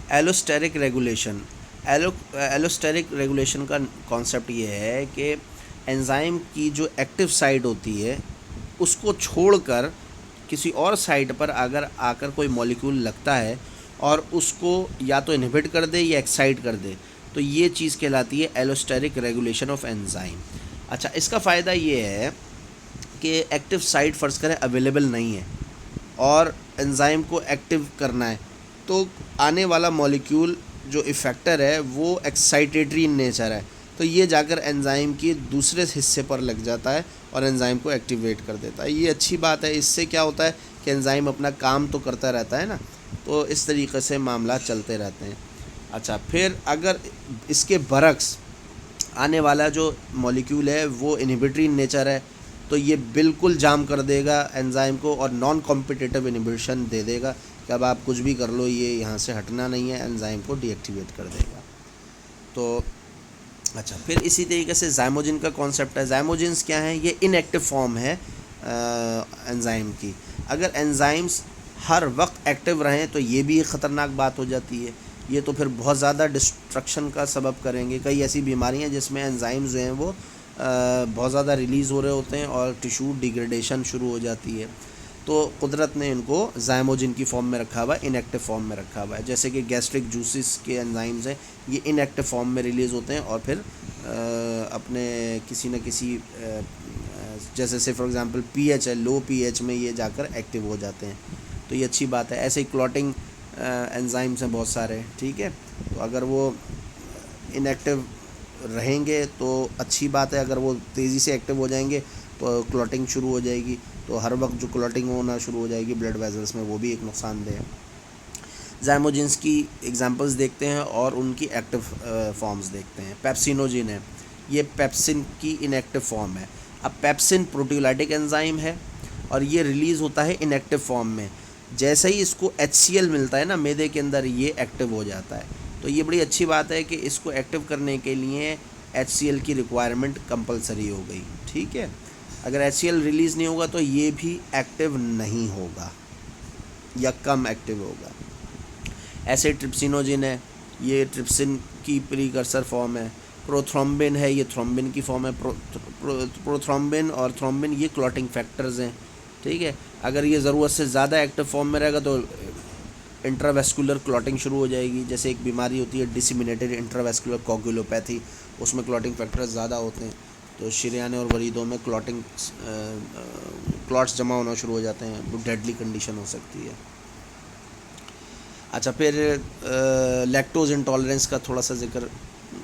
ایلوسٹیرک regulation. ایلوسٹیرک regulation کا concept یہ ہے کہ انزائم کی جو ایکٹیو سائٹ ہوتی ہے اس کو چھوڑ کر کسی اور سائٹ پر اگر آ کر کوئی مالیکیول لگتا ہے اور اس کو یا تو انہبٹ کر دے یا ایکسائٹ کر دے, تو یہ چیز کہلاتی ہے ایلوسٹیرک ریگولیشن آف انزائم. اچھا, اس کا فائدہ یہ ہے کہ ایکٹیو سائٹ فرض کریں اویلیبل نہیں ہے اور انزائم کو ایکٹیو کرنا ہے, تو آنے والا مالیکیول جو افیکٹر ہے وہ ایکسائٹیٹری ان نیچر ہے, تو یہ جا کر انزائم کی دوسرے حصے پر لگ جاتا ہے اور انزائم کو ایکٹیویٹ کر دیتا ہے. یہ اچھی بات ہے, اس سے کیا ہوتا ہے کہ انزائم اپنا کام تو کرتا رہتا ہے نا, تو اس طریقے سے معاملات چلتے رہتے ہیں. اچھا, پھر اگر اس کے برعکس آنے والا جو مالیکیول ہے وہ انہیبیٹری ان نیچر ہے, تو یہ بالکل جام کر دے گا انزائم کو اور نان کمپٹیٹیو انہیبیشن دے دے گا کہ اب آپ کچھ بھی کر لو, یہ یہاں سے ہٹنا نہیں ہے, انزائم کو ڈی ایکٹیویٹ کر دے گا. تو اچھا, پھر اسی طریقے سے زائموجن کا کانسیپٹ ہے. زائموجنس کیا ہیں؟ یہ ان ایکٹیو فارم ہے انزائم کی. اگر انزائمس ہر وقت ایکٹیو رہیں تو یہ بھی ایک خطرناک بات ہو جاتی ہے, یہ تو پھر بہت زیادہ ڈسٹرکشن کا سبب کریں گے. کئی ایسی بیماریاں جس میں انزائمز جو ہیں وہ بہت زیادہ ریلیز ہو رہے ہوتے ہیں اور ٹیشو ڈیگریڈیشن شروع ہو جاتی ہے, تو قدرت نے ان کو زائموجن کی فارم میں رکھا ہوا ہے, ان ایکٹیو فارم میں رکھا ہوا ہے. جیسے کہ گیسٹرک جوسز کے انزائمز ہیں, یہ ان ایکٹیو فارم میں ریلیز ہوتے ہیں اور پھر اپنے کسی نہ کسی جیسے سے فار ایگزامپل پی ایچ ہے, لو پی ایچ میں یہ جا کر ایکٹیو ہو جاتے ہیں, تو یہ اچھی بات ہے. ایسے ہی کلاٹنگ انزائمز ہیں بہت سارے, ٹھیک ہے, تو اگر وہ ان ایکٹیو رہیں گے تو اچھی بات ہے, اگر وہ تیزی سے ایکٹیو ہو جائیں گے تو کلاٹنگ شروع ہو جائے گی, تو ہر وقت جو کلاٹنگ ہونا شروع ہو جائے گی بلڈ ویزلس میں, وہ بھی ایک نقصان دہ ہے. زائموجنس کی ایگزامپلس دیکھتے ہیں اور ان کی ایکٹیو فارمز دیکھتے ہیں. پیپسینوجن ہے, یہ پیپسن کی ان ایکٹیو فارم ہے. اب پیپسن پروٹیولیٹک انزائم ہے اور یہ ریلیز ہوتا ہے ان ایکٹیو فارم میں. جیسے ہی اس کو ایچ سی ایل ملتا ہے نا میدے کے اندر, یہ ایکٹیو ہو جاتا ہے. تو یہ بڑی اچھی بات ہے کہ اس کو ایکٹیو کرنے کے لیے ایچ سی ایل کی ریکوائرمنٹ کمپلسری ہو گئی, ٹھیک ہے. اگر ایچ سی ایل ریلیز نہیں ہوگا تو یہ بھی ایکٹیو نہیں ہوگا یا کم ایکٹیو ہوگا. ایسے ٹرپسینوجن ہے, یہ ٹرپسن کی پریکرسر فارم ہے. پروتھرومبن ہے, یہ تھرومبن کی فارم ہے. پروتھرومبن اور تھرومبن یہ کلاٹنگ فیکٹرز ہیں, ٹھیک ہے. اگر یہ ضرورت سے زیادہ ایکٹیو فارم میں رہے گا تو انٹراویسکولر کلاٹنگ شروع ہو جائے گی. جیسے ایک بیماری ہوتی ہے ڈسیمینیٹڈ انٹراویسکولر کوگولوپیتھی, اس میں کلاٹنگ فیکٹرز زیادہ ہوتے ہیں, تو شریانے اور وریدوں میں کلاٹس جمع ہونا شروع ہو جاتے ہیں, وہ ڈیڈلی کنڈیشن ہو سکتی ہے. اچھا, پھر لیکٹوز انٹالرنس کا تھوڑا سا ذکر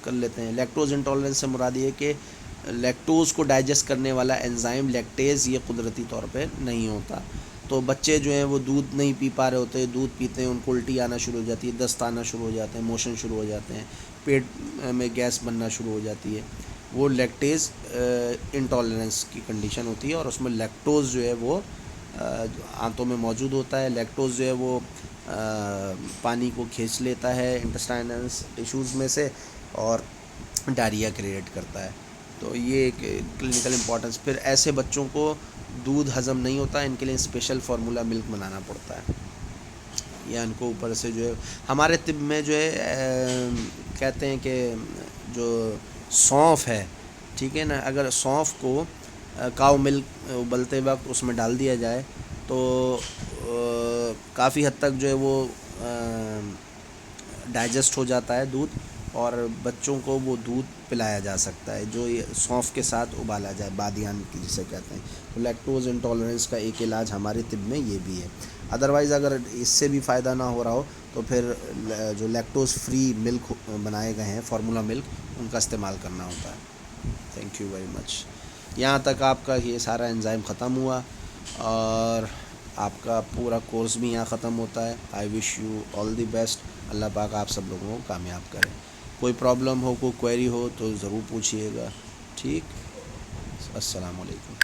کر لیتے ہیں. لیکٹوز انٹالرنس سے مراد یہ کہ لیکٹوز کو ڈائجسٹ کرنے والا انزائم لیکٹیز یہ قدرتی طور پہ نہیں ہوتا. تو بچے جو ہیں وہ دودھ نہیں پی پا رہے ہوتے, دودھ پیتے ہیں ان کو الٹی آنا شروع ہو جاتی ہے, دست آنا شروع ہو جاتے ہیں, موشن شروع ہو جاتے ہیں, پیٹ میں گیس بننا شروع ہو جاتی ہے. وہ لیکٹیز انٹالرنس کی کنڈیشن ہوتی ہے اور اس میں لیکٹوز جو ہے وہ آنتوں میں موجود ہوتا ہے. لیکٹوز جو ہے وہ پانی کو کھینچ لیتا ہے انٹسٹائنلس ٹیشوز میں سے اور ڈائریا کریٹ کرتا ہے. تو یہ ایک کلینکل امپورٹنس. پھر ایسے بچوں کو دودھ ہضم نہیں ہوتا, ان کے لیے اسپیشل فارمولا ملک بنانا پڑتا ہے, یا ان کو اوپر سے جو ہے ہمارے طب میں جو ہے کہتے ہیں کہ جو سونف ہے, ٹھیک ہے نا, اگر سونف کو کاؤ ملک ابلتے وقت اس میں ڈال دیا جائے تو کافی حد تک جو ہے وہ ڈائجسٹ ہو جاتا ہے دودھ, اور بچوں کو وہ دودھ پلایا جا سکتا ہے جو یہ سونف کے ساتھ ابالا جائے, بادیان کی جسے کہتے ہیں. تو لیکٹوز انٹالرنس کا ایک علاج ہمارے طب میں یہ بھی ہے. ادروائز اگر اس سے بھی فائدہ نہ ہو رہا ہو تو پھر جو لیکٹوز فری ملک بنائے گئے ہیں فارمولا ملک, ان کا استعمال کرنا ہوتا ہے. Thank you very much. یہاں تک آپ کا یہ سارا انزائم ختم ہوا اور آپ کا پورا کورس بھی یہاں ختم ہوتا ہے. آئی wish you all the best. اللہ پاک آپ سب لوگوں کو کامیاب کرے. کوئی پرابلم ہو, کوئی کوئری ہو تو ضرور پوچھیے گا, ٹھیک. السلام علیکم.